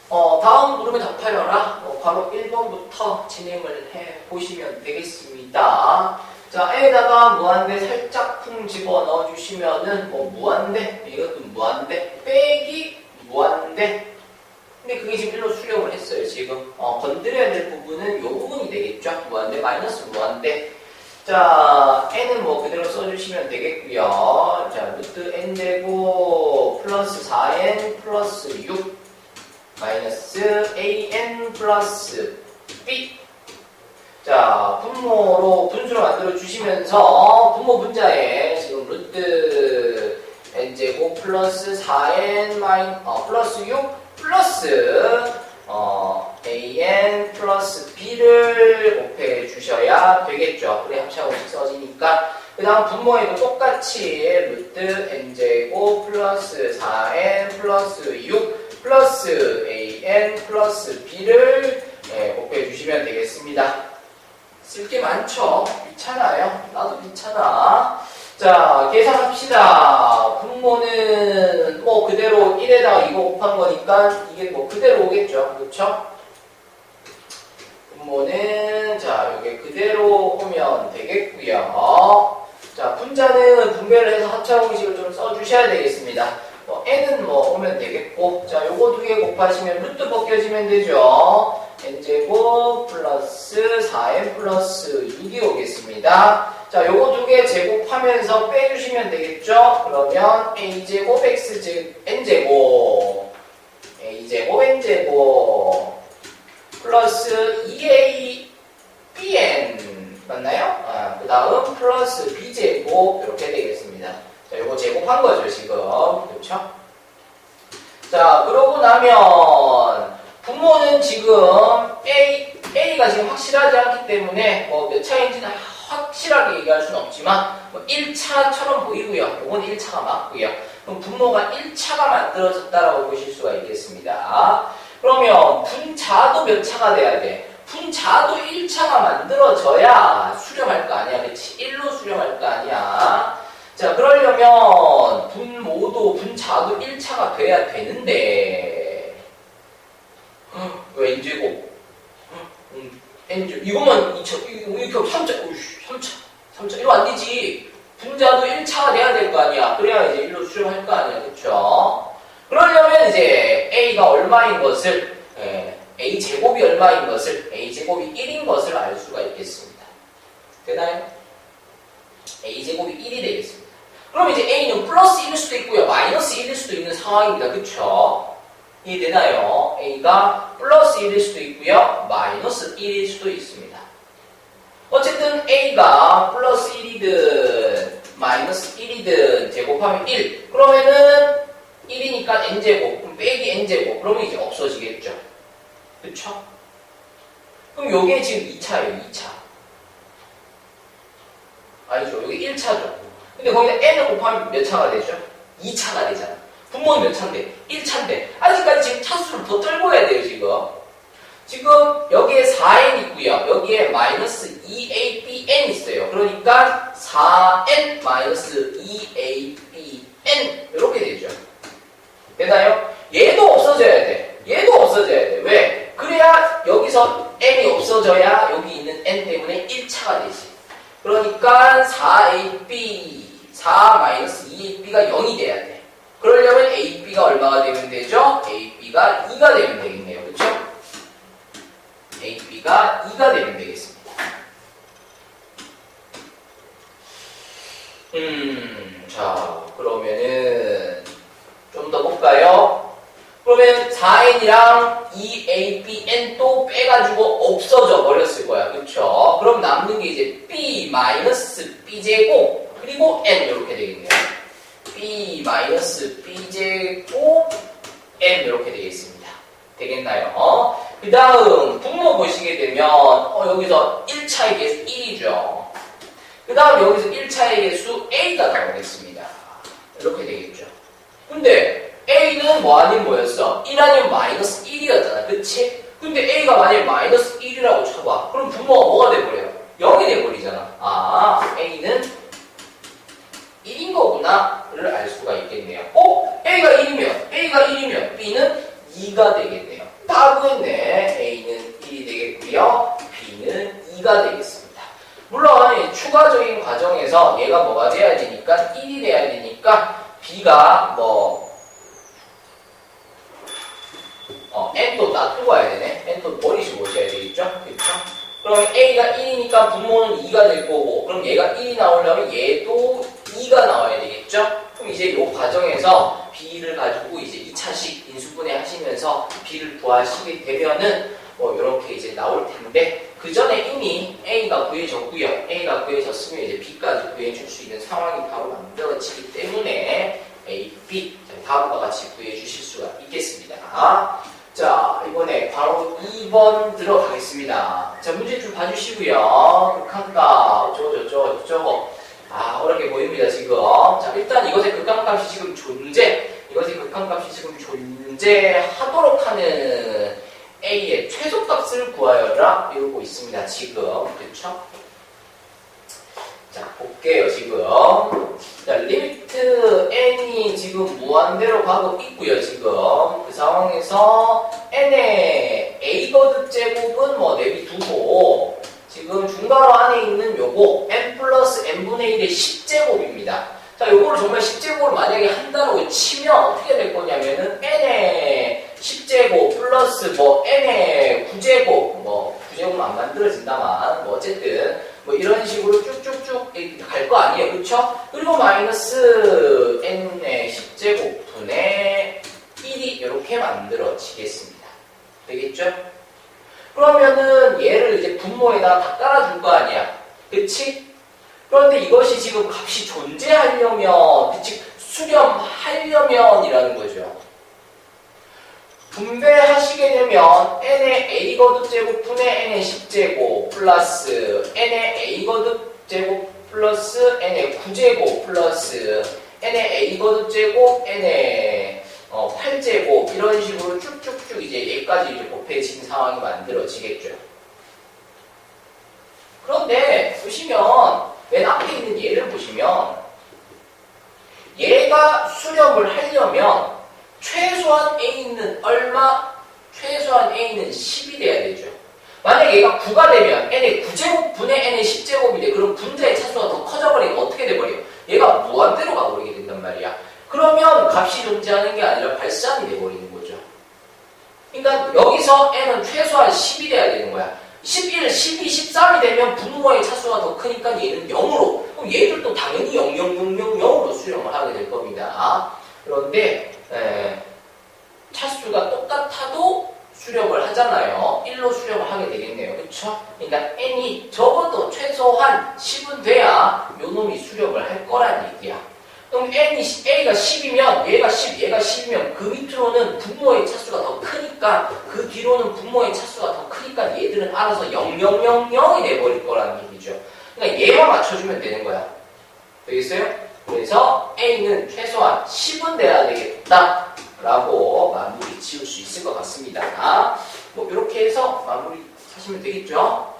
다음 물음에 답하여라. 바로 1번부터 진행을 해보시면 되겠습니다. 자, A에다가 무한대 살짝 풍 집어넣어 주시면은, 무한대, 이것도 무한대, 빼기 무한대. 근데 그게 지금 1로 수렴을 했어요, 지금. 건드려야 될 부분은 요 부분이 되겠죠? 무한대, 마이너스 무한대. 자, n은 그대로 써주시면 되겠고요. 자, 루트 n제곱 플러스 4n 플러스 6 마이너스 an 플러스 b. 자, 분수로 만들어 주시면서 분모 분자에 지금 루트 n제곱 플러스 4n 플러스 6 플러스 an 플러스 b를 곱해 주셔야 되겠죠. 그래 합차공식 써지니까. 그 다음 분모에도 똑같이 루트 n제곱 플러스 4n 플러스 6 플러스 an 플러스 b를 곱해 주시면 되겠습니다. 쓸 게 많죠? 귀찮아요. 나도 귀찮아. 자, 계산합시다. 분모는 그대로 1에다가 이거 곱한 거니까 이게 그대로 오겠죠. 그렇죠? 분모는 자, 이게 그대로 오면 되겠고요. 자, 분자는 분배를 해서 합차 공식을 좀 써주셔야 되겠습니다. n은 오면 되겠고, 자, 요거 두 개 곱하시면 루트 벗겨지면 되죠. n제곱 플러스 4n 플러스 6이 오겠습니다. 자, 요거 두 개 제곱하면서 빼주시면 되겠죠? 그러면 a제곱 n제곱 a제곱 n제곱 플러스 2a bn 맞나요? 그 다음 플러스 b제곱 이렇게 되겠습니다. 자, 요거 제곱한 거죠, 지금. 그렇죠? 자, 그러고 나면 분모는 지금 A가 지금 확실하지 않기 때문에 몇 차인지는 확실하게 얘기할 수는 없지만 1차처럼 보이고요. 요건 1차가 맞고요. 그럼 분모가 1차가 만들어졌다라고 보실 수가 있겠습니다. 그러면 분자도 몇 차가 돼야 돼? 분자도 1차가 만들어져야 수렴할 거 아니야. 그치? 1로 수렴할 거 아니야. 자, 그러려면 분모도 분자도 1차가 돼야 되는데 왜 n제곱? n제곱 이것만 2차 이렇게 3차 이러면 안 되지. 분자도 1차가 돼야 될 거 아니야. 그래야 이제 1로 수렴할 거 아니야. 그쵸? 그러려면 이제 a가 얼마인 것을 a제곱이 얼마인 것을 a제곱이 1인 것을 알 수가 있겠습니다. 되나요? a제곱이 1이 되겠습니다. 그럼 이제 a는 플러스 1일 수도 있고요. 마이너스 1일 수도 있는 상황입니다. 그쵸? 이해되나요? a가 플러스 1일 수도 있고요. 마이너스 1일 수도 있습니다. 어쨌든 a가 플러스 1이든 마이너스 1이든 제곱하면 1. 그러면은 1이니까 n제곱. 그럼 빼기 n제곱. 그러면 이제 없어지겠죠. 그쵸? 그럼 요게 지금 2차예요. 2차. 아니죠. 여기 1차죠. 근데 거기다 n을 곱하면 몇 차가 되죠? 2차가 되잖아. 분모는 몇 차인데? 1차인데. 아직까지 지금 차수를 더 떨고 해야 돼요, 지금. 지금 여기에 4n 있고요. 여기에 마이너스 2abn 있어요. 그러니까 4n 마이너스 2abn 이렇게 되죠. 되나요? 얘도 없어져야 돼. 얘도 없어져야 돼. 왜? 그래야 여기서 n이 없어져야 여기 있는 n 때문에 1차가 되지. 그러니까 4ab 4-2ab가 0이 돼야 돼. 그러려면 ab가 얼마가 되면 되죠? ab가 2가 되면 되겠네요. 그렇죠? ab가 2가 되면 되겠습니다. 자, 그러면은 좀 더 볼까요? 그러면 4n이랑 2abn 또 빼가지고 없어져 버렸을 거야. 그쵸? 그럼 남는 게 이제 b 마이너스 b제곱 그리고 n 이렇게 되겠네요. b 마이너스 b제곱 n 이렇게 되겠습니다. 되겠나요? 그 다음 분모 보시게 되면 여기서 1차의 개수 1이죠. 그 다음 여기서 1차의 개수 a가 나오겠습니다. 이렇게 되겠죠. 근데 a는 뭐 아닌 뭐였어? 1 아니면 마이너스 1이었잖아. 그치? 근데 a가 만약에 마이너스 1이라고 쳐봐. 그럼 분모가 뭐가 돼버려요? 0이 돼버리잖아. 아, a는 1인 거구나를 알 수가 있겠네요. a가 1이면 b는 2가 되겠네요. 다 구했네. A는 1이 되겠고요. B는 2가 되겠습니다. 물론 추가적인 과정에서 얘가 뭐가 돼야 되니까 1이 돼야 되니까 B가 뭐 n도 놔두고 와야 되네. n도 버리시고 오셔야 되겠죠? 그렇죠? 그럼 A가 1이니까 분모는 2가 될 거고, 그럼 얘가 1이 나오려면 얘도 2가 나와야 되겠죠? 그럼 이제 이 과정에서 B를 가지고 이제 2차식 인수분해 하시면서 B를 구하시게 되면은 뭐 이렇게 이제 나올 텐데, 그 전에 이미 A가 구해졌고요. A가 구해졌으면 이제 B까지 구해줄 수 있는 상황이 바로 만들어지기 때문에 A, B, 다음과 같이 구해주실 수가 있겠습니다. 자, 이번에 바로 2번 들어가겠습니다. 자, 문제 좀 봐주시고요. 극한값, 저거. 어렵게 보입니다, 지금. 자, 일단 이것의 극한값이 지금 이것의 극한값이 지금 존재하도록 하는 A의 최소값을 구하여라. 이러고 있습니다, 지금. 그쵸? 자, 볼게요, 지금. 자, 리미트 n이 지금 무한대로 가고 있고요, 지금. 그 상황에서 n의 a 거듭 제곱은 뭐 내비두고, 지금 중괄호 안에 있는 요거 n 플러스 n분의 1의 10제곱입니다. 자, 요거를 정말 10제곱을 만약에 한다고 치면 어떻게 될 거냐면은 n의 10제곱 플러스 뭐 n의 9제곱, 뭐 9제곱은 안 만들어진다만 뭐 어쨌든 뭐 이런 식으로 쭉쭉쭉 갈 거 아니에요, 그렇죠? 그리고 마이너스 n의 10제곱분의 1이 이렇게 만들어지겠습니다. 되겠죠? 그러면은 얘를 이제 분모에다 다 깔아줄 거 아니야, 그치? 그런데 이것이 지금 값이 존재하려면, 그치? 수렴하려면이라는 거죠. 분배하시게 되면 n의 a 거듭 제곱분의 n의 10제곱 플러스 n의 a 거듭 제곱 플러스 n의 9제곱 플러스 n의 a 거듭 제곱 n의 8제곱 이런 식으로 쭉쭉쭉 이제 얘까지 이제 곱해진 상황이 만들어지겠죠. 그런데 보시면 맨 앞에 있는 얘를 보시면 얘가 수렴을 하려면 최소한 A는 얼마? 최소한 A는 10이 돼야 되죠. 만약 얘가 9가 되면 n의 9제곱분의 n의 10제곱인데 그럼 분자의 차수가 더 커져버리면 어떻게 돼버려요? 얘가 무한대로 가버리게 된단 말이야. 그러면 값이 존재하는 게 아니라 발산이 돼버리는 거죠. 그러니까 여기서 n은 최소한 10이 돼야 되는 거야. 11, 12, 13이 되면 분모의 차수가 더 크니까 얘는 0으로, 그럼 얘들도 당연히 0, 0, 0, 0, 0으로 수렴을 하게 될 겁니다. 그런데 차수가 똑같아도 수렴을 하잖아요. 1로 수렴을 하게 되겠네요. 그쵸? 그러니까 n이 적어도 최소한 10은 돼야 요 놈이 수렴을 할 거란 얘기야. 그럼 A가 10이면 얘가 10, 얘가 10이면 그 밑으로는 분모의 차수가 더 크니까 그 뒤로는 분모의 차수가 더 크니까 얘들은 알아서 0000이 돼버릴 거라는 얘기죠. 그러니까 얘만 맞춰주면 되는 거야. 되겠어요? 그래서 A는 최소한 10은 돼야 되겠다 라고 마무리 지을 수 있을 것 같습니다. 뭐 이렇게 해서 마무리 하시면 되겠죠?